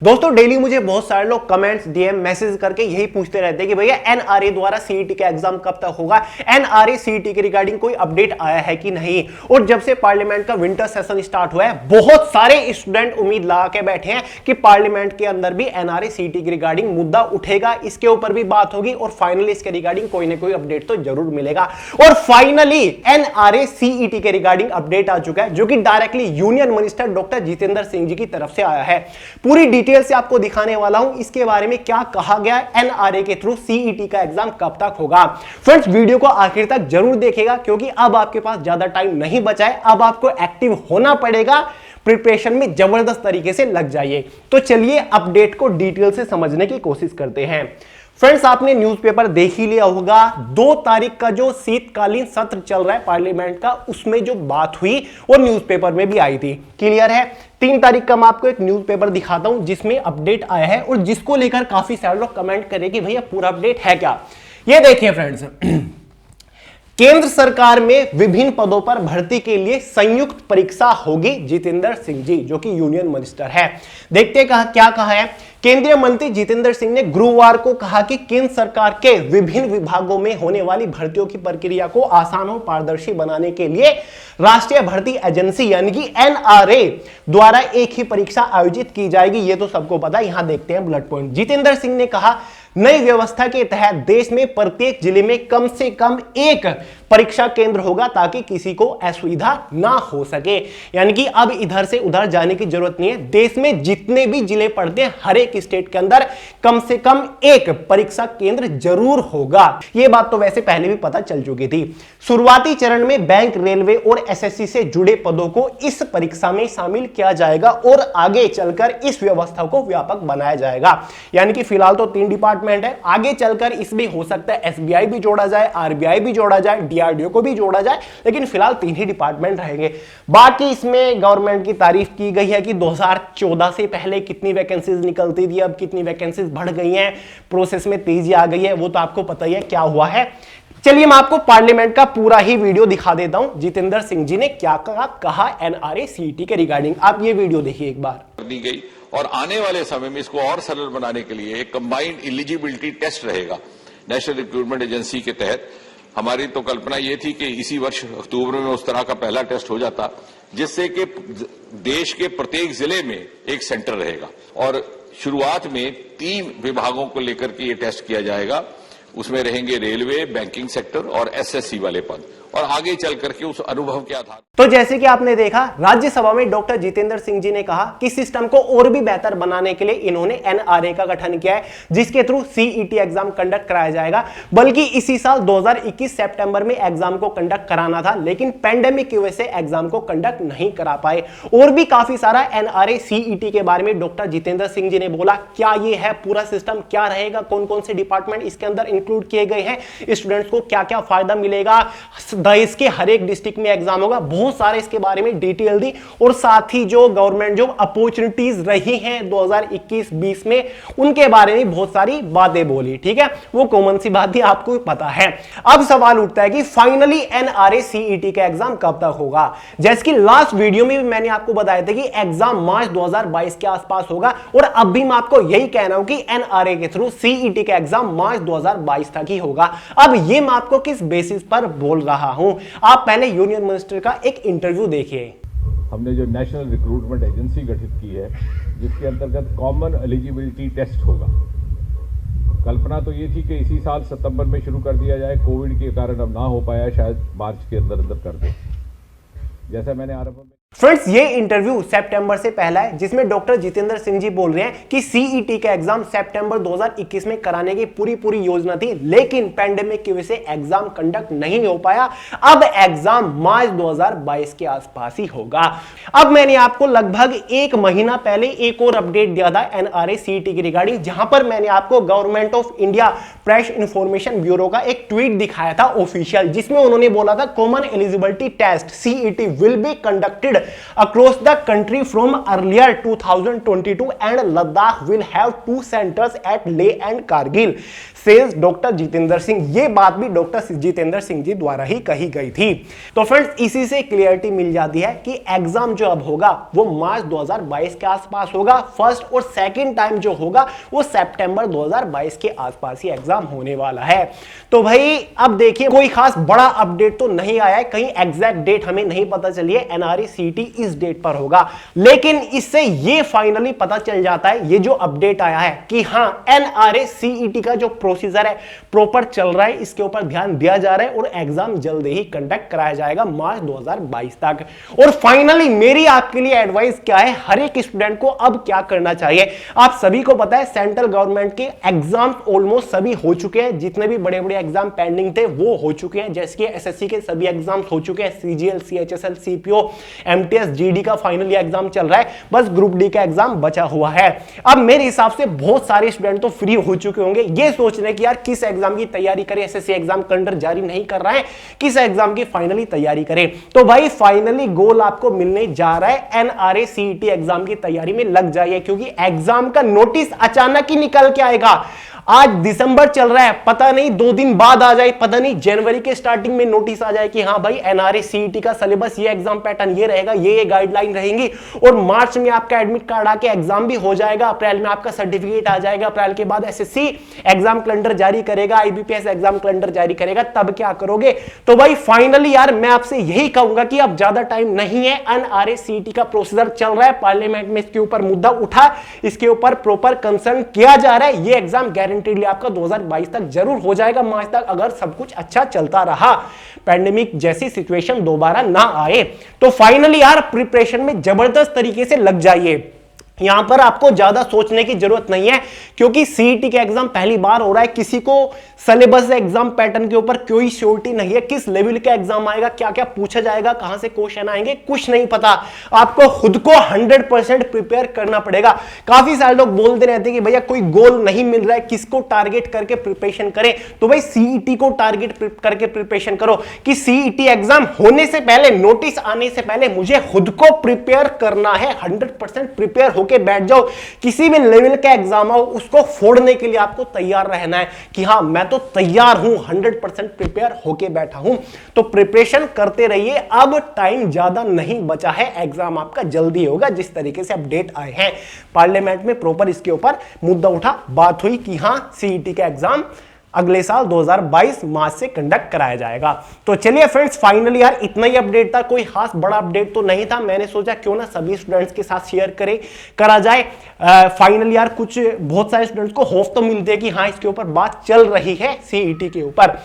दोस्तों डेली मुझे बहुत सारे लोग कमेंट्स डीएम मैसेज करके यही पूछते रहते हैं कि भैया एनआरए द्वारा सीईटी का एग्जाम कब तक होगा, एनआरए सीईटी के रिगार्डिंग कोई अपडेट आया है कि नहीं। और जब से पार्लियामेंट का विंटर सेशन स्टार्ट हुआ है बहुत सारे स्टूडेंट उम्मीद लगा के बैठे हैं कि पार्लियामेंट के अंदर भी एनआरए सीईटी के रिगार्डिंग मुद्दा उठेगा, इसके ऊपर भी बात होगी और फाइनली इसके रिगार्डिंग कोई ना कोई अपडेट तो जरूर मिलेगा। और फाइनली एनआरए सीईटी के रिगार्डिंग अपडेट आ चुका है जो कि directly union minister doctor Jitendra Singh ji की तरफ से आया है। पूरी डिटेल से आपको दिखाने वाला हूं इसके बारे में क्या कहा गया है, एनआरए के थ्रू सीईटी का एग्जाम कब तक होगा। फ्रेंड्स वीडियो को आखिर तक जरूर देखिएगा क्योंकि अब आपके पास ज्यादा टाइम नहीं बचा है, अब आपको एक्टिव होना पड़ेगा, प्रिपरेशन में जबरदस्त तरीके से लग जाइए। तो चलिए अपडेट को डिटेल से समझने की कोशिश करते हैं। फ्रेंड्स आपने न्यूज़पेपर देख ही लिया होगा, 2 तारीख का जो शीतकालीन सत्र चल रहा है पार्लियामेंट का उसमें जो बात हुई वो न्यूज़पेपर में भी आई थी। क्लियर है। 3 तारीख का मैं आपको एक न्यूज़पेपर दिखाता हूं जिसमें अपडेट आया है और जिसको लेकर काफी सारे लोग कमेंट करें कि भैया पूरा अपडेट है क्या। ये देखिए फ्रेंड्स, केंद्र सरकार में विभिन्न पदों पर भर्ती के लिए संयुक्त परीक्षा होगी, जितेंद्र सिंह जी जो कि यूनियन मिनिस्टर है। देखते हैं क्या कहा है। केंद्रीय मंत्री जितेंद्र सिंह ने गुरुवार को कहा कि केंद्र सरकार के विभिन्न विभागों में होने वाली भर्तियों की प्रक्रिया को आसान और पारदर्शी बनाने के लिए राष्ट्रीय भर्ती एजेंसी यानी कि एनआरए द्वारा एक ही परीक्षा आयोजित की जाएगी। ये तो सबको पता है। यहां देखते हैं बुलेट पॉइंट। जितेंद्र सिंह ने कहा नई व्यवस्था के तहत देश में प्रत्येक जिले में कम से कम एक परीक्षा केंद्र होगा ताकि किसी को असुविधा ना हो सके। यानी कि अब इधर से उधर जाने की जरूरत नहीं है। देश में जितने भी जिले पड़ते हैं हर एक स्टेट के अंदर कम से कम एक परीक्षा केंद्र जरूर होगा। यह बात तो वैसे पहले भी पता चल चुकी थी। शुरुआती चरण में बैंक, रेलवे और एसएससी से जुड़े पदों को इस परीक्षा में शामिल किया जाएगा और आगे चलकर इस व्यवस्था को व्यापक बनाया जाएगा। यानी कि फिलहाल तो 3 डिपार्टमेंट है, आगे चलकर इसमें हो सकता है एसबीआई भी जोड़ा जाए, आरबीआई भी जोड़ा जाए, डीआरडीओ को भी जोड़ा जाए, लेकिन फिलहाल 3 ही डिपार्टमेंट रहेंगे। बाकी इसमें गवर्नमेंट की तारीफ की गई है कि 2014 से पहले कितनी वैकेंसीज निकलती थी, अब कितनी वैकेंसीज बढ़ गई हैं, प्रोसेस में तेजी आ गई है, वो तो आपको पता ही है क्या हुआ है। चलिए मैं आपको पार्लियामेंट का पूरा ही वीडियो दिखा देता हूं, जितेंद्र सिंह जी ने क्या कहा एनआरए सीईटी के रिगार्डिंग। आप ये वीडियो देखिए एक बार। दी गई और आने वाले समय में इसको और सरल बनाने के लिए एक कंबाइंड एलिजिबिलिटी टेस्ट रहेगा नेशनल रिक्रूटमेंट एजेंसी के तहत। हमारी तो कल्पना ये थी कि इसी वर्ष अक्टूबर में उस तरह का पहला टेस्ट हो जाता जिससे कि देश के प्रत्येक जिले में एक सेंटर रहेगा और शुरुआत में 3 विभागों को लेकर के ये टेस्ट किया जाएगा। उसमें रहेंगे रेलवे, बैंकिंग सेक्टर और एसएससी वाले पद, और आगे चल करके उस अनुभव क्या था। तो जैसे कि आपने देखा राज्यसभा में डॉक्टर जितेंद्र सिंह जी ने कहा कि सिस्टम को और भी बेहतर बनाने के लिए इन्होंने एनआरए का गठन किया है जिसके थ्रू सीईटी एग्जाम कंडक्ट कराया जाएगा। बल्कि इसी साल 2021 सितंबर में एग्जाम को कंडक्ट कराना था, लेकिन पेंडेमिक की वजह से एग्जाम को कंडक्ट नहीं करा पाए। और भी काफी सारा एनआरए सीईटी के बारे में डॉक्टर जितेंद्र सिंह जी ने बोला, क्या ये है पूरा सिस्टम, क्या रहेगा, कौन कौन से डिपार्टमेंट इसके अंदर इंक्लूड किए गए हैं, स्टूडेंट्स को क्या क्या फायदा मिलेगा, देश के हर एक डिस्ट्रिक्ट में एग्जाम होगा, बहुत सारे इसके बारे में डिटेल दी। और साथ ही जो गवर्नमेंट जो अपॉर्चुनिटीज रही हैं 2021-20 में उनके बारे में बहुत सारी बातें बोली। ठीक है, वो कॉमन सी बात ही आपको पता है। अब सवाल उठता है कि फाइनली एनआरए सीईटी का एग्जाम कब तक होगा। जैसे कि लास्ट वीडियो में भी मैंने आपको बताया था कि एग्जाम मार्च 2022 के आसपास होगा और अब भी मैं आपको यही कह रहा हूं कि एनआरए के थ्रू सीईटी का एग्जाम मार्च 2022 तक ही होगा। अब ये मैं आपको किस बेसिस पर बोल रहा हूं, आप पहले यूनियन मिनिस्टर का एक इंटरव्यू देखिए। हमने जो नेशनल रिक्रूटमेंट एजेंसी गठित की है जिसके अंतर्गत कॉमन एलिजिबिलिटी टेस्ट होगा। कल्पना तो ये थी कि इसी साल सितंबर में शुरू कर दिया जाए, कोविड के कारण अब ना हो पाया, शायद मार्च के अंदर अंदर कर दे। जैसा मैंने आरंभ में फ्रेंड्स ये इंटरव्यू सितंबर से पहला है जिसमें डॉक्टर जितेंद्र सिंह जी बोल रहे हैं कि सीईटी का एग्जाम सितंबर 2021 में कराने की पूरी योजना थी, लेकिन पेंडेमिक की वजह से एग्जाम कंडक्ट नहीं हो पाया। अब एग्जाम मार्च 2022 के आसपास ही होगा। अब मैंने आपको लगभग 1 महीना पहले एक और अपडेट दिया था एनआरए सीईटी की रिगार्डिंग, जहां पर मैंने आपको government of India press information bureau का एक ट्वीट दिखाया था ऑफिशियल, जिसमें उन्होंने बोला था common eligibility test CET will be conducted across the country from earlier 2022 and Ladakh will have 2 centers at Leh and Kargil, says doctor Jitendra Singh. ये बात भी डॉक्टर जितेंद्र सिंह जी द्वारा ही कही गई थी। तो फ्रेंड्स इसी से क्लियरिटी मिल जाती है कि एग्जाम जो अब होगा वो मार्च 2022 के आसपास होगा। फर्स्ट और सेकंड टाइम जो होगा वो सितंबर 2022 के आसपास ही एग्जाम होने वाला है। तो भाई अब देखिए कोई खास बड़ा अपडेट तो नहीं आया है, कहीं एग्जैक्ट डेट हमें नहीं पता चली है। एनआरए सीईटी इस डेट पर होगा, लेकिन इससे ये फाइनली पता चल जाता है, ये जो अपडेट आया है कि हाँ एनआरए सीईटी का जो प्रोसीजर है प्रॉपर चल रहा है, इसके ऊपर ध्यान दिया जा रहा है और एग्जाम जल्द ही कंडक्ट कराया जाएगा मार्च 2022 तक। और फाइनली मेरी आपके लिए एडवाइस क्या है, हर एक स्टूडेंट को अब क्या करना चाहिए। आप सभी को पता है सेंट्रल गवर्नमेंट के एग्जाम ऑलमोस्ट सभी हो चुके हैं, जितने भी बड़े बड़े एग्जाम पेंडिंग थे वो हो चुके हैं, जैसे कि एसएससी के सभी एग्जाम हो चुके हैं, CGL, CHSL, CPO, MTS, GD का फाइनली एग्जाम चल रहा है, बस ग्रुप डी का एग्जाम बचा हुआ है। अब मेरे हिसाब से बहुत सारे स्टूडेंट तो फ्री हो चुके होंगे, ये सोच रहे कि यार किस एग्जाम की तैयारी करें, एसएससी एग्जाम कैलेंडर जारी नहीं कर रहा है, किस एग्जाम की फाइनली तैयारी करें। तो भाई फाइनली गोल आपको मिलने जा रहा है, एनआरए सीईटी एग्जाम की तैयारी में लग जाइए, क्योंकि एग्जाम का नोटिस अचानक ही निकल के आएगा। आज दिसंबर चल रहा है, पता नहीं 2 दिन बाद आ जाए, पता नहीं जनवरी के स्टार्टिंग में नोटिस आ जाए कि हाँ भाई एनआरए सीईटी का सिलेबस, ये एग्जाम पैटर्न ये रहेगा, ये गाइडलाइन रहेंगी, और मार्च में आपका एडमिट कार्ड आके एग्जाम भी हो जाएगा, अप्रैल में आपका सर्टिफिकेट आ जाएगा, अप्रैल के बाद एसएससी एग्जाम कैलेंडर जारी करेगा, आईबीपीएस एग्जाम कैलेंडर जारी करेगा, तब क्या करोगे। तो भाई फाइनली यार मैं आपसे यही कहूंगा कि अब ज्यादा टाइम नहीं है, एनआरए सीईटी का प्रोसीजर चल रहा है, पार्लियामेंट में इसके ऊपर मुद्दा उठा, इसके ऊपर प्रॉपर कंसर्न किया जा रहा है, ये एग्जाम गारंटीडली आपका 2022 तक जरूर हो जाएगा, मार्च तक, अगर सब कुछ अच्छा चलता रहा, पैंडेमिक जैसी सिचुएशन दोबारा ना आए। तो फाइनली यार प्रिपरेशन में जबरदस्त तरीके से लग जाइए, यहां पर आपको ज्यादा सोचने की जरूरत नहीं है, क्योंकि सीईटी का एग्जाम पहली बार हो रहा है, किसी को सिलेबस एग्जाम पैटर्न के ऊपर कोई श्योरिटी नहीं है, किस लेवल का एग्जाम आएगा, क्या क्या पूछा जाएगा, कहां से क्वेश्चन आएंगे, कुछ नहीं पता। आपको खुद को 100% प्रिपेयर करना पड़ेगा। काफी सारे लोग बोलते रहते हैं कि भैया कोई गोल नहीं मिल रहा है, किसको टारगेट करके प्रिपरेशन करें। तो भाई सीईटी को टारगेट करके प्रिपरेशन करो कि सीईटी एग्जाम होने से पहले, नोटिस आने से पहले मुझे खुद को प्रिपेयर करना है, 100% प्रिपेयर हो के बैठ जाओ। किसी भी लेवल का एग्जाम हो उसको फोड़ने के लिए आपको तैयार रहना है कि हाँ मैं तो तैयार हूं, 100% प्रिपेयर होके बैठा हूं। तो प्रिपरेशन करते रहिए, अब टाइम ज्यादा नहीं बचा है, एग्जाम आपका जल्दी होगा। जिस तरीके से अपडेट आए हैं पार्लियामेंट में प्रॉपर इसके ऊपर मुद्दा उठा, बात हुई कि हाँ सीईटी का एग्जाम अगले साल 2022 मार्च से कंडक्ट कराया जाएगा। तो चलिए फ्रेंड्स फाइनली यार इतना ही अपडेट था, कोई खास बड़ा अपडेट तो नहीं था, मैंने सोचा क्यों ना सभी स्टूडेंट्स के साथ शेयर करा जाए। फाइनली यार कुछ बहुत सारे स्टूडेंट्स को होप तो मिलती है कि हाँ इसके ऊपर बात चल रही है सीईटी के ऊपर।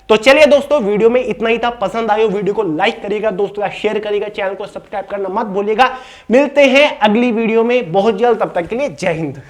तो चलिए दोस्तों वीडियो में इतना ही था, पसंद आए वीडियो को लाइक करिएगा, दोस्तों का शेयर करिएगा, चैनल को सब्सक्राइब करना मत भूलिएगा। मिलते हैं अगली वीडियो में बहुत जल्द, तब तक के लिए जय हिंद।